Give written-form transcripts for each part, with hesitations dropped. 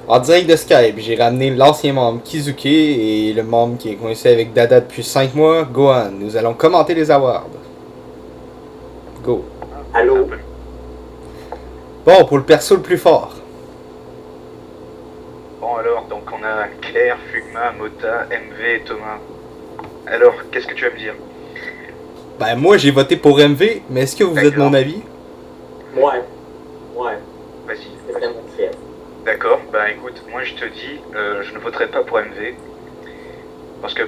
En direct de Skype, j'ai ramené l'ancien membre Kizuki et le membre qui est coincé avec Dada depuis 5 mois, Gohan. Nous allons commenter les awards. Go. Allô? Bon, pour le perso le plus fort. Bon alors, donc on a Claire, Fugma, Mota, MV et Thomas. Alors, qu'est-ce que tu vas me dire? Ben moi j'ai voté pour MV, mais est-ce que vous êtes mon avis? Ouais. Vas-y. C'est vraiment chef. D'accord, bah écoute, moi je te dis, je ne voterai pas pour MV. Parce que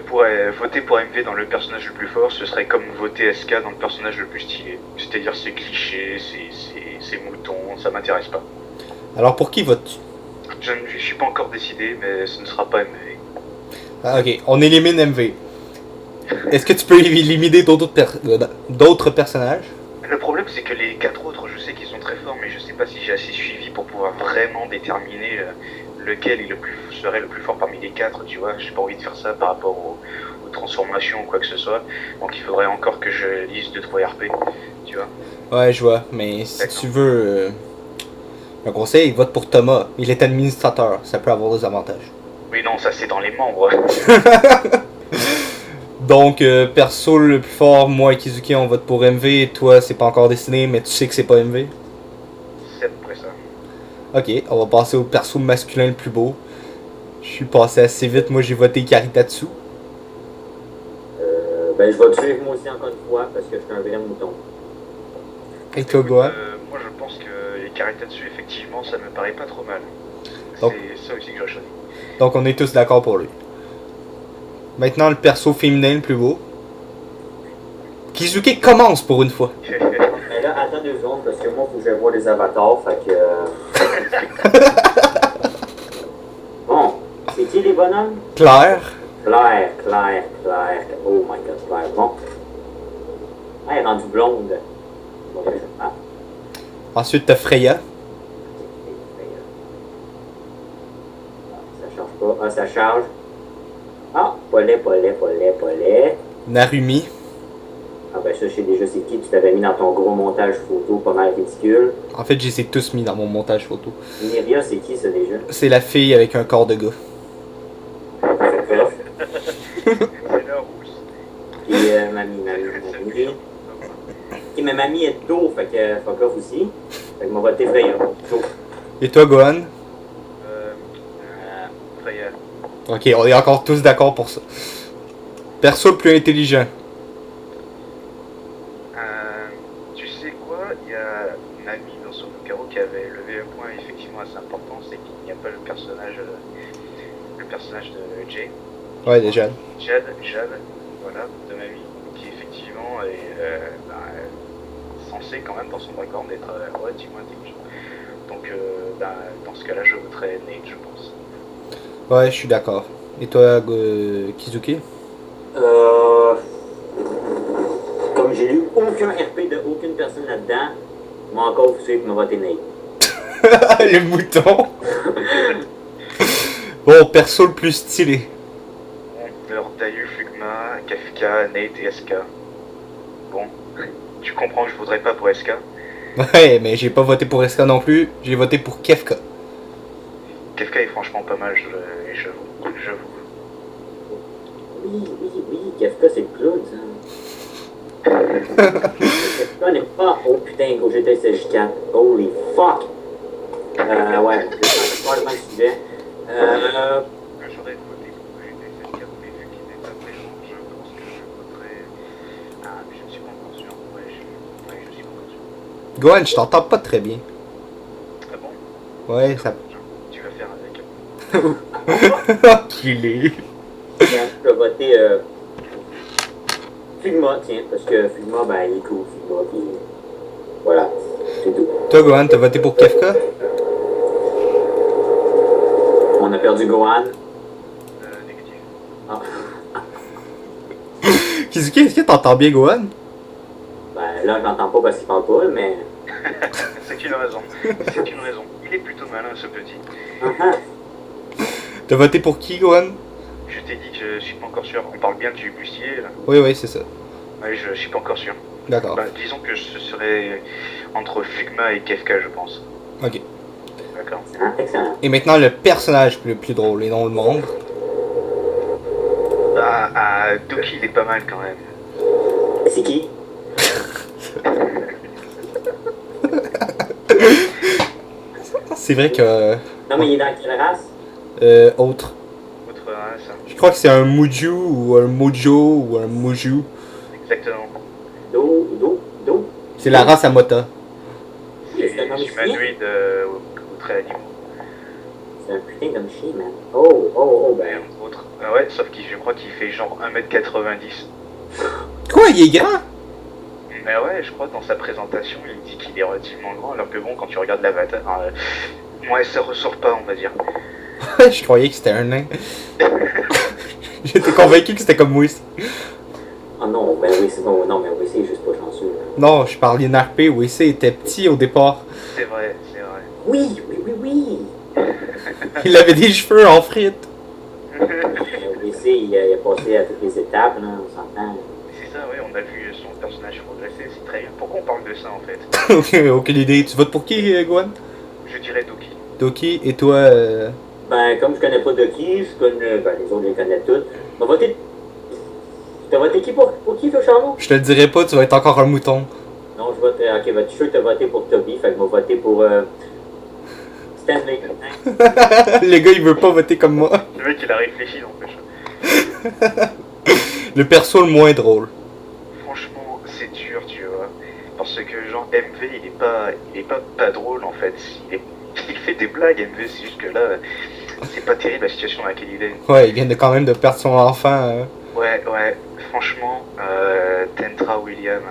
voter pour MV dans le personnage le plus fort, ce serait comme voter SK dans le personnage le plus stylé. C'est-à-dire c'est cliché, c'est mouton, ça m'intéresse pas. Alors pour qui votes-tu? Je suis pas encore décidé, mais ce ne sera pas MV. Ah, ok, on élimine MV. Est-ce que tu peux éliminer d'autres personnages? Le problème c'est que les 4 autres, je sais qu'ils sont très forts, mais je sais pas si j'ai assez suivi pour pouvoir vraiment déterminer lequel est serait le plus fort parmi les 4, tu vois. J'ai pas envie de faire ça par rapport aux transformations ou quoi que ce soit. Donc il faudrait encore que je lise 2-3 RP, tu vois. Ouais, je vois, mais si tu veux un conseil, vote pour Thomas. Il est administrateur, ça peut avoir des avantages. Oui non, ça c'est dans les membres. Donc, perso le plus fort, moi et Kizuki, on vote pour MV. Toi, c'est pas encore décidé, mais tu sais que c'est pas MV. C'est à peu près ça. Ok, on va passer au perso masculin le plus beau. Je suis passé assez vite, moi j'ai voté Karitatsu. Ben, je vais te suivre moi aussi encore une fois parce que je suis un vrai mouton. Et toi, Gohan? Moi je pense que les Karitatsu, effectivement, ça me paraît pas trop mal. Donc- C'est ça aussi que j'ai choisi. Donc, on est tous d'accord pour lui. Maintenant, le perso féminin le plus beau. Kizuki commence pour une fois. Mais là, attends 2 secondes parce que moi, faut que je vois les avatars. Fait que. Bon, c'est qui les bonhommes? Claire. Claire. Oh my god, Claire. Bon. Ah, elle est rendue blonde. Bon, ah. Ensuite, t'as Freya. Ça charge pas. Ah, ça charge. Ah, Paulet. Narumi. Ah, ben ça, je sais déjà c'est qui. Tu t'avais mis dans ton gros montage photo pas mal ridicule. En fait, je les ai tous mis dans mon montage photo. Myria, c'est qui ça déjà? C'est la fille avec un corps de gars. C'est la rousse. Puis mamie. Ok, mais mamie est d'eau, fait que fuck off aussi. Fait que m'a voté Freya. Chaud. Et toi, Gohan? Freya. Ok, on est encore tous d'accord pour ça. Perso le plus intelligent. Tu sais quoi? Il y a Nami dans son Karo qui avait levé un point effectivement assez important, c'est qu'il n'y a pas le personnage de Jay. Ouais, déjà. Jade, voilà, de Nami, qui effectivement est censé quand même dans son background être relativement intelligent. Donc dans ce cas-là, je voterais Nate, je pense. Ouais, je suis d'accord. Et toi, Kizuki? Comme j'ai lu aucun RP de aucune personne là-dedans, moi encore vous savez que m'a voté Nate. Le mouton. Bon, perso le plus stylé. Alors Dayu, Fugma, Kafka, Nate et SK. Bon, tu comprends que je voudrais pas pour SK. Ouais, mais j'ai pas voté pour SK non plus. J'ai voté pour Kefka. Kafka est franchement pas mal, j'avoue. Oui, Kafka c'est le clown ça. Kafka n'est pas. Oh putain, gros j'étais SG4. Holy fuck! Ouais, c'est complètement le sujet. J'aurais voté pour GT7 mais vu qu'il n'est pas présent, je pense que je voterai. Ah, mais je ne suis pas encore sûr. Ouais, je suis pas encore sûr. Gohan, je t'entends pas très bien. Ah bon? Ouais, ça. Tu vas faire avec. Enculé. Je peux voter Fugma, tiens, parce que Fugma, ben il est cool, Fugma, puis voilà, c'est tout. Toi, Gohan, t'as voté pour Kefka? On a perdu Gohan. Négatif. Ah. Kizuki, est-ce que t'entends bien Gohan? Ben là, je l'entends pas parce qu'il parle pas, mais. C'est une raison. Il est plutôt malin ce petit. T'as voté pour qui, Gohan? Je t'ai dit que je suis pas encore sûr. On parle bien du bustier là. Oui, c'est ça. Ouais, je suis pas encore sûr. D'accord. Bah, disons que ce serait entre Fugma et Kefka, je pense. Ok. D'accord. d'accord. Excellent, excellent. Et maintenant, le personnage le plus drôle et non le membre. Doki, il est pas mal quand même. C'est qui? C'est vrai que... Non, mais il est dans quelle race? autre. Autre race. Je crois que c'est un Muju ou un Mojo ou un Muju. Exactement. Do? C'est la race à Mota. C'est un homme chien? Humanoïde ou très animaux. C'est un putain d'homme chien, man. Oh, ben. Autre. Ouais, sauf qu'il je crois qu'il fait genre 1m90. Quoi, il est grand? Mais ouais, je crois que dans sa présentation, il dit qu'il est relativement grand, alors que bon, quand tu regardes l'avatar, ouais, ça ressort pas, on va dire. Je croyais que c'était un nain. J'étais convaincu que c'était comme moi aussi. Oh non, ben oui, c'est bon. Non, mais oui, c'est juste pas chanceux. Là. Non, je parlais NRP, oui, il était petit au départ. C'est vrai, c'est vrai. Oui. Il avait des cheveux en frites. Oui, il a passé à toutes les étapes, là, on s'entend. C'est ça, ouais, on a vu son personnage progresser, c'est très bien. Pourquoi on parle de ça en fait? Aucune idée. Tu votes pour qui, Gohan? Je dirais Doki. Doki, et toi, Ben, comme je connais pas Doki, je connais. Ben, les autres, je les connais toutes. On va voter. T'as voté qui pour qui, Feu Charlot? je te le dirai pas, tu vas être encore un mouton. Non, je vote. Ok, ben, tu sais que t'as voté pour Toby, fait que je vais voter pour. Stanley. Le gars, il veut pas voter comme moi. Le mec, il a réfléchi, n'empêche. Le perso le moins drôle. Franchement, c'est dur, tu vois. Parce que, genre, MV, il est pas drôle en fait. Il fait des blagues, MV, c'est juste que là, c'est pas terrible la situation dans laquelle il est. Ouais, il vient quand même de perdre son enfant. Ouais, franchement, Tentra William.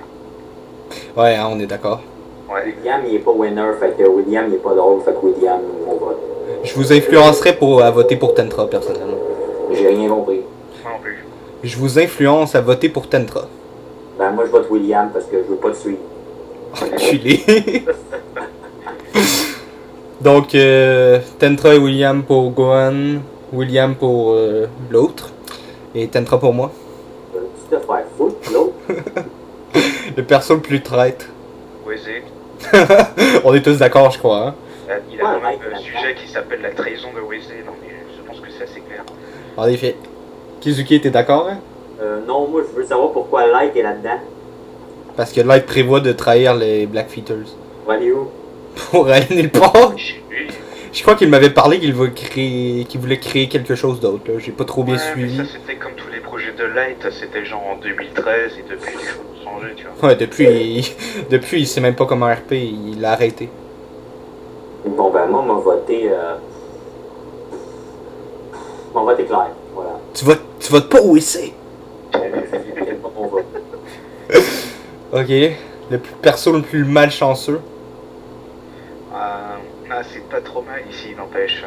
Ouais, hein, on est d'accord. Ouais, William, il est pas winner, fait que William, il est pas drôle, fait que William, on vote. Je vous influencerai à voter pour Tentra, personnellement. J'ai rien compris. moi non plus. Je vous influence à voter pour Tentra. Ben, moi, je vote William parce que je veux pas te suivre. Enculé. Donc, Tentra et William pour Gohan, William pour l'autre, et Tentra pour moi. Tu te faire foutre, l'autre? Le perso le plus traître. Weze, On est tous d'accord, je crois. Hein? il a Ouais, quand même ouais, un sujet qui s'appelle la trahison de Weze. Non, mais je pense que c'est assez clair. En effet. Kizuki, t'es d'accord? Hein? Non, moi, je veux savoir pourquoi Light est là-dedans. Parce que Light prévoit de trahir les Blackfeeters. On va aller où? Pour aller nulle part. Chez lui. Je crois qu'il m'avait parlé qu'il voulait créer quelque chose d'autre. J'ai pas trop bien Ouais, mais suivi. ça, c'était comme tous les projets de Light, c'était genre en 2013 et depuis les choses ont changé, tu vois. Ouais, depuis, il sait même pas comment RP, il l'a arrêté. Bon, ben, moi, on m'a voté. Mon vote est clair. Voilà. Tu votes pas où c'est. C'est pas mon vote. Ok. Le perso le plus malchanceux. C'est pas trop mal ici, n'empêche.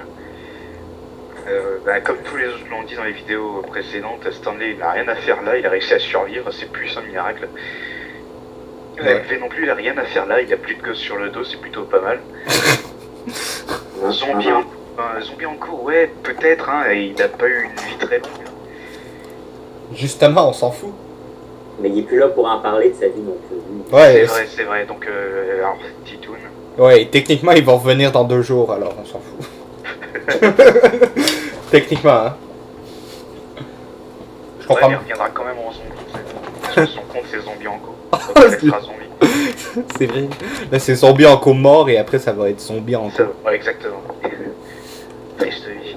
Comme tous les autres l'ont dit dans les vidéos précédentes, Stanley il n'a rien à faire là, il a réussi à survivre, c'est plus un miracle. Ouais. MV non plus, il a rien à faire là, il a plus de gosses sur le dos, c'est plutôt pas mal. Zombie en cours, ouais, peut-être, hein, et il a pas eu une vie très longue. Justement, on s'en fout. Mais il est plus là pour en parler de sa vie non plus. Ouais, C'est vrai, donc alors, Titoun. ouais, techniquement, il va revenir dans 2 jours, alors on s'en fout. Techniquement, hein. Je comprends. Ouais, il reviendra quand même en zombie, parce que son compte c'est zombie en cours. Donc il restera zombie. C'est vrai. Là, c'est zombie en coma mort et après, ça va être zombie en Ça, coma. ouais, exactement. Triste vie.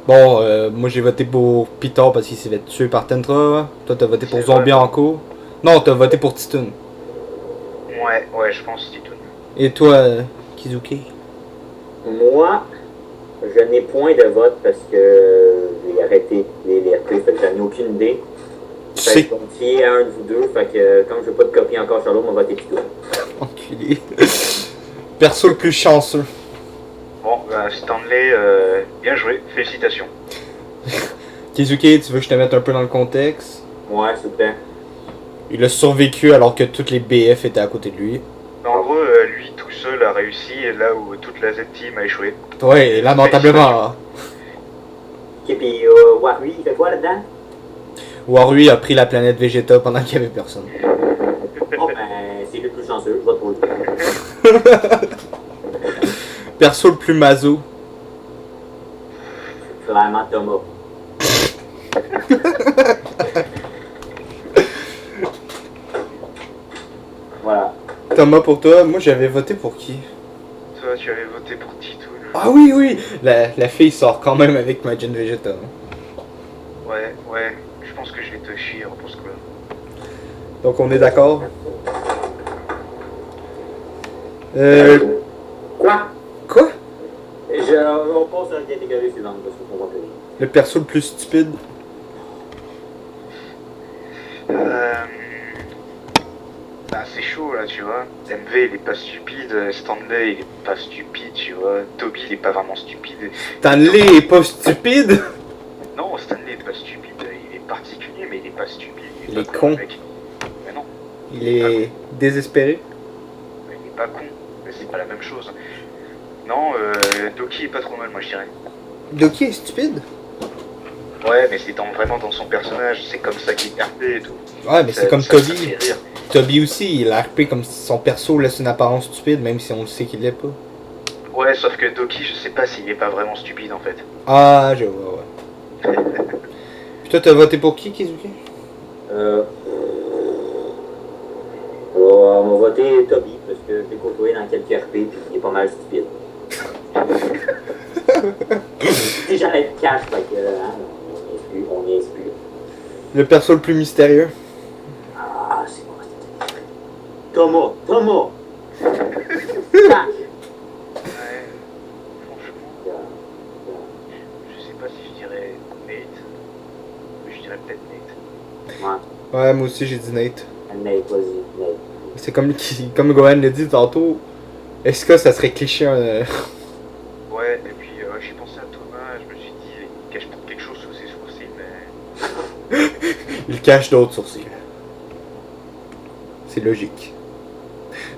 Bon, moi j'ai voté pour Pitor parce qu'il s'est fait tuer par Tentra. Toi, t'as voté pour C'est Zombie vrai. en cours. Non, t'as voté pour Titoun. Ouais, je pense Titoun. Et toi, Kizuki? Moi, je n'ai point de vote parce que j'ai arrêté les RP, fait que j'en ai aucune idée. Tu Fait sais. que je vais me fier à un de vous deux, fait que comme je veux pas de copie encore sur l'autre, mon vote est plutôt. Enculé. Perso le plus chanceux. Bon, Stanley, bien joué, félicitations. Kizuki, tu veux que je te mette un peu dans le contexte? Ouais, s'il vous plaît. Il a survécu alors que toutes les BF étaient à côté de lui. En gros, lui tout seul a réussi là où toute la Z-Team a échoué. Ouais, lamentablement. Ok, pis Warui, il fait quoi là-dedans? Warui a pris la planète Vegeta pendant qu'il y avait personne. Oh ben, c'est le plus chanceux, je vote pour lui. perso le plus maso. Clairement Thomas. Voilà. Thomas pour toi, moi j'avais voté pour qui? Toi, tu avais voté pour Tito. Ah oui, oui! La fille sort quand même avec Majin Vegeta. Hein. Ouais, je pense que je vais te chier pour ce coup-là. Donc on est d'accord? Quoi? Quoi? On passe à la catégorie suivante parce qu'on va plus. Le perso le plus stupide? Bah, c'est chaud là, tu vois. MV il est pas stupide, Stanley il est pas stupide, tu vois. Toby il est pas vraiment stupide. Stanley est pas stupide? Non, Stanley est pas stupide, il est particulier, mais il est pas stupide. Il pas est con, con. le mec. Mais non, Il est désespéré? il est pas con, mais c'est pas la même chose. Non, Doki est pas trop mal, moi je dirais. Doki est stupide? Ouais, mais c'est vraiment dans son personnage, c'est comme ça qu'il est RP et tout. Ouais, mais c'est comme ça Toby. fait rire. Toby aussi, il a RP comme si son perso laisse une apparence stupide, même si on le sait qu'il l'est pas. Ouais, sauf que Doki, je sais pas s'il est pas vraiment stupide en fait. Ah, je vois, ouais. Puis toi, t'as voté pour qui, Kizuki? On va voter Toby parce que je l'ai côtoyé dans quelques RP puis il est pas mal stupide. Si j'allais être cash, fait que hein, on n'y est plus. Le perso le plus mystérieux? Ah, c'est quoi cette Thomas! Cash! Ouais, franchement, je sais pas si je dirais Nate. Je dirais peut-être Nate. Ouais, Ouais, moi aussi j'ai dit Nate. Nate, vas-y, Nate. C'est comme Gohan l'a dit tantôt. Est-ce que ça serait cliché Ouais, et puis j'ai pensé à Thomas, je me suis dit, il cache peut-être quelque chose sous ses sourcils, mais... Il cache d'autres sourcils. C'est logique.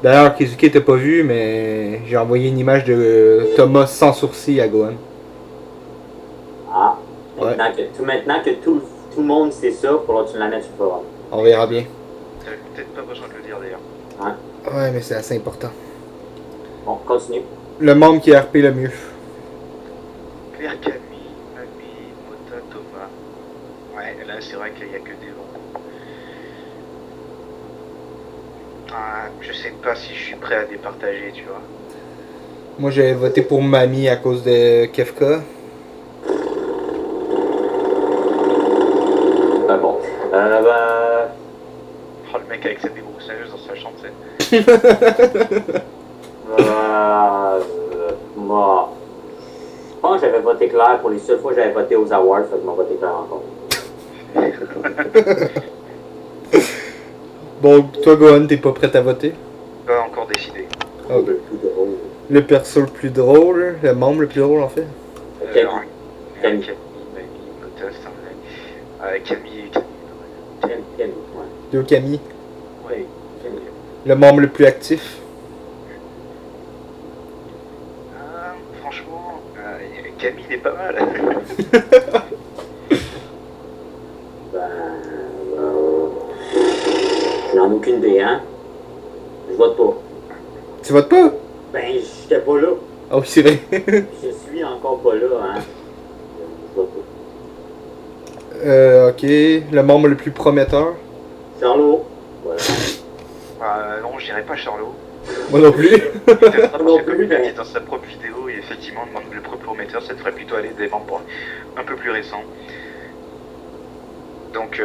D'ailleurs, Kizuki t'as pas vu, mais j'ai envoyé une image de Thomas sans sourcils à Gohan. Ah, Ouais. maintenant que tout le monde sait ça, il faudra que tu la mettes sur le forum. On verra bien. T'avais peut-être pas besoin de le dire d'ailleurs. Hein? Ouais, mais c'est assez important. Bon, continue. Le membre qui a RP le mieux. Claire, Camille, Mamie, Mota, Thomas. Ouais, là c'est vrai qu'il y a que des noms. Ah, je sais pas si je suis prêt à départager, tu vois. Moi j'avais voté pour Mamie à cause de Kefka. Ah bon. Oh, le mec avec sa débroussailleuse dans sa chambre, tu sais. Moi, je pense que j'avais voté Claire pour les seules fois que j'avais voté aux awards, fait que je m'en voté Claire encore. Bon, toi Gohan, t'es pas prêt à voter? Pas encore décidé. Ok. Tout drôle. Le perso le plus drôle, le membre le plus drôle en fait. Camille. Camille, Mamie, Mota, Stanley. Camille, Camille, ouais. Deux Camille. Ouais. Camille. Le membre le plus actif. Franchement, Camille il est pas mal. J'en ai aucune idée, hein. Je vote pas. Tu votes pas? Ben, j'étais pas là. Ah oui, c'est vrai. Je suis encore pas là, hein. Je vote pas. Ok. Le membre le plus prometteur. Charlot. Voilà. Non, je dirais pas Charlot. Moi non plus. Non plus, Il a mais- dit dans sa propre vidéo, et effectivement, le prometteur, ça devrait plutôt aller des membres un peu plus récents. Donc,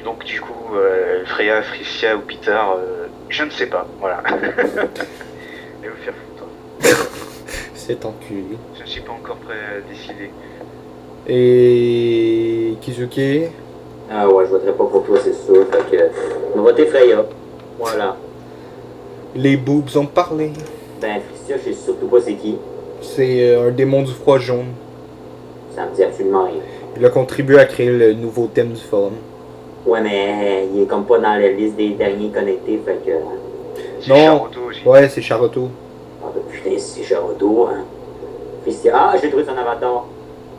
donc du coup, Freya, Fricia ou Peter, je ne sais pas, voilà. Et vous faire foutre. C'est enculé. Je ne suis pas encore prêt à décider. Et Kizuki. Ah ouais, je voterai pas pour toi, c'est sûr. Fait que, on va voter Freya. Voilà. Les boobs ont parlé. Ben, Fricia, je sais surtout pas c'est qui. C'est un démon du froid jaune. Ça me dit absolument rien. Il a contribué à créer le nouveau thème du forum. Ouais, mais il est comme pas dans la liste des derniers connectés, fait que... C'est Non. Charoto aussi. Ouais, c'est Charoto. Ah ben putain, c'est Charoto, hein. Fricia... Ah, j'ai trouvé son avatar.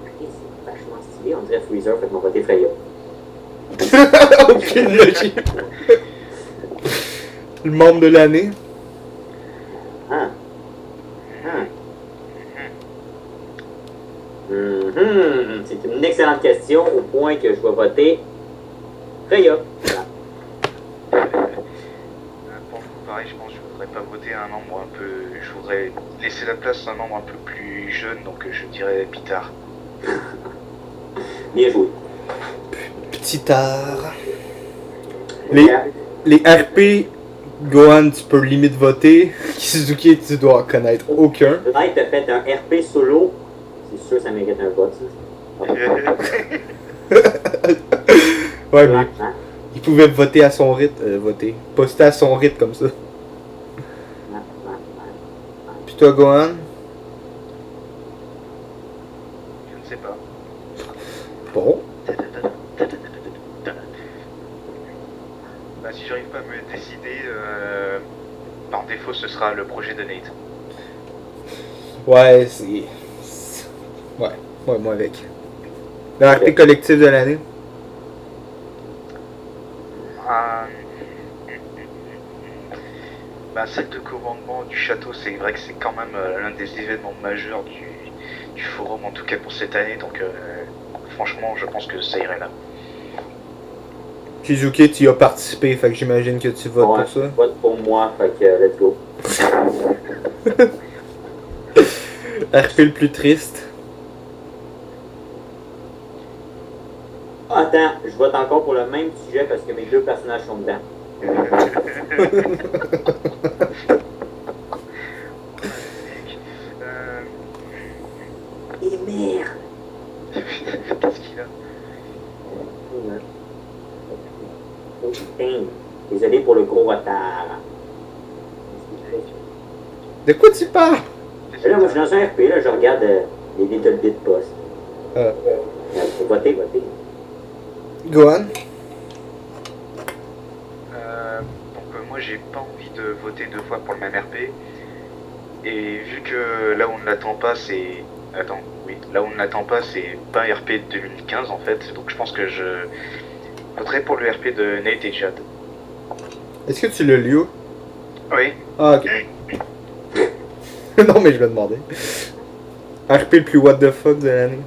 Ok, c'est vachement stylé, on dirait Freezer, fait qu'on va voter Freya. Aucune logique. Le membre de l'année. Hein? C'est une excellente question, au point que je vais voter Freya. Voilà. Pour le coup, pareil, je pense que je voudrais pas voter un membre un peu. Je voudrais laisser la place à un membre un peu plus jeune, donc je dirais Pitard. Bien joué. Petit art. Les RP, Gohan, tu peux limite voter. Kizuki, tu dois en connaître aucun. Light a fait un RP solo. C'est sûr que ça mérite un vote, ça. Ouais, mais il pouvait voter à son rythme. Poster à son rythme comme ça. Puis toi, Gohan? Je ne sais pas. Bon. Bah, si j'arrive pas à me décider, par défaut, ce sera le projet de Nate. Ouais, Ouais, moi avec. Le RP collectif de l'année? Bah, celle de commandement du château, c'est vrai que c'est quand même l'un des événements majeurs du forum, en tout cas pour cette année, donc franchement, je pense que ça irait là. Kizuki, tu y as participé, fait que j'imagine que tu votes pour ça. Vote pour moi, fait que let's go. RP le plus triste. Attends, je vote encore pour le même sujet parce que mes deux personnages sont dedans. Et merde! Qu'est-ce qu'il a? Oh putain! Désolé pour le gros retard. De quoi tu parles? Là, moi je suis dans un RP, là, je regarde les little bit posts. Votez. Gohan? Moi j'ai pas envie de voter deux fois pour le même RP. Et vu que là où on ne l'attend pas, c'est. Attends, oui, là où on ne l'attend pas, c'est pas un RP de 2015 en fait. Donc je pense que je voterai pour le RP de Nate et Chad. Est-ce que tu l'as lu? Oui. Ah, ok. Non, mais je me demandais. RP le plus what the fuck de l'année.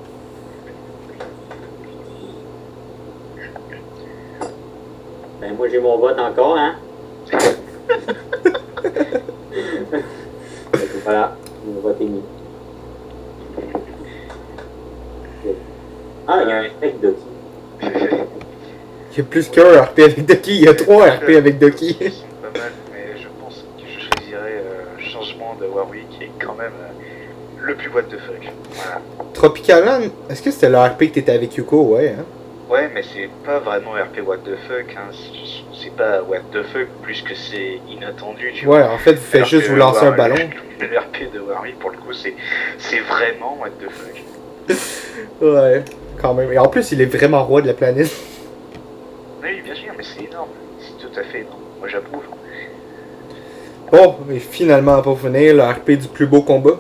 Ben, moi j'ai mon vote encore, hein? Voilà, mon vote est mis. Ah, il y a un spec Doki. Il y a plus qu'un RP avec Doki, il y a 3 RP avec Doki. Ils sont pas mal, mais je pense que je choisirais changement de Warwick qui est quand même le plus what the fuck. Voilà. Tropicalan, est-ce que c'était le RP que t'étais avec Yuko? Ouais, hein? Ouais, mais c'est pas vraiment RP what the fuck, hein. C'est pas what the fuck plus que c'est inattendu, tu vois. Ouais, en fait, vous faites juste vous lancer un ballon. Le RP de Warwick, pour le coup, c'est vraiment what the fuck. Ouais, quand même. Et en plus, il est vraiment roi de la planète. Oui, bien sûr, mais c'est énorme. C'est tout à fait énorme. Moi, j'approuve. Bon, et finalement, pour finir, le RP du plus beau combat.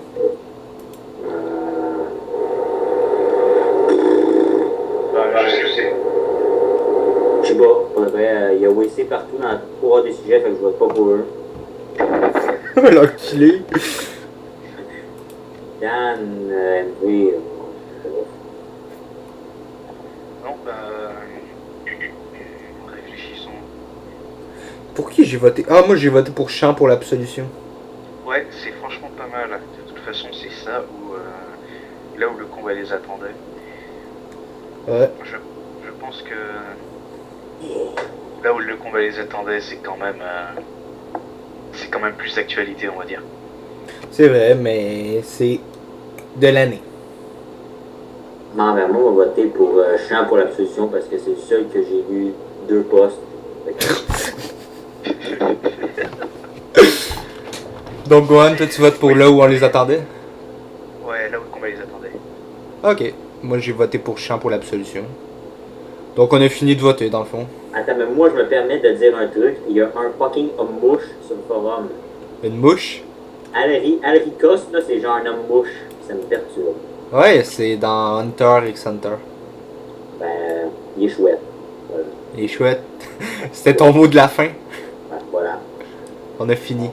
Je sais pas, pour vrai, il y a WC partout dans la cour des sujets, fait que je vote pas pour eux. L'enculé. Dan, MV, Non, réfléchissons. Pour qui j'ai voté? Ah, moi j'ai voté pour Champ pour l'absolution. Ouais, c'est franchement pas mal. De toute façon, c'est ça où là où le combat les attendait. Ouais. Je pense que là où le combat les attendait, c'est quand même plus d'actualité, on va dire. C'est vrai, mais c'est de l'année. Non, ben moi, on va voter pour Champ pour l'absolution parce que c'est le seul que j'ai lu 2 postes. Donc, Gohan, toi tu votes pour là où on les attendait? Ouais, là où le combat les attendait. Ok. Moi j'ai voté pour Champ pour l'absolution. Donc, on a fini de voter dans le fond. Attends, mais moi, je me permets de dire un truc. Il y a un fucking homme mouche sur le forum. Une mouche? Alricos, là, c'est genre un homme mouche. Ça me perturbe. Ouais, c'est dans Hunter x Hunter. Ben, il est chouette. Voilà. Il est chouette. C'était ton mot de la fin. Voilà. On a fini.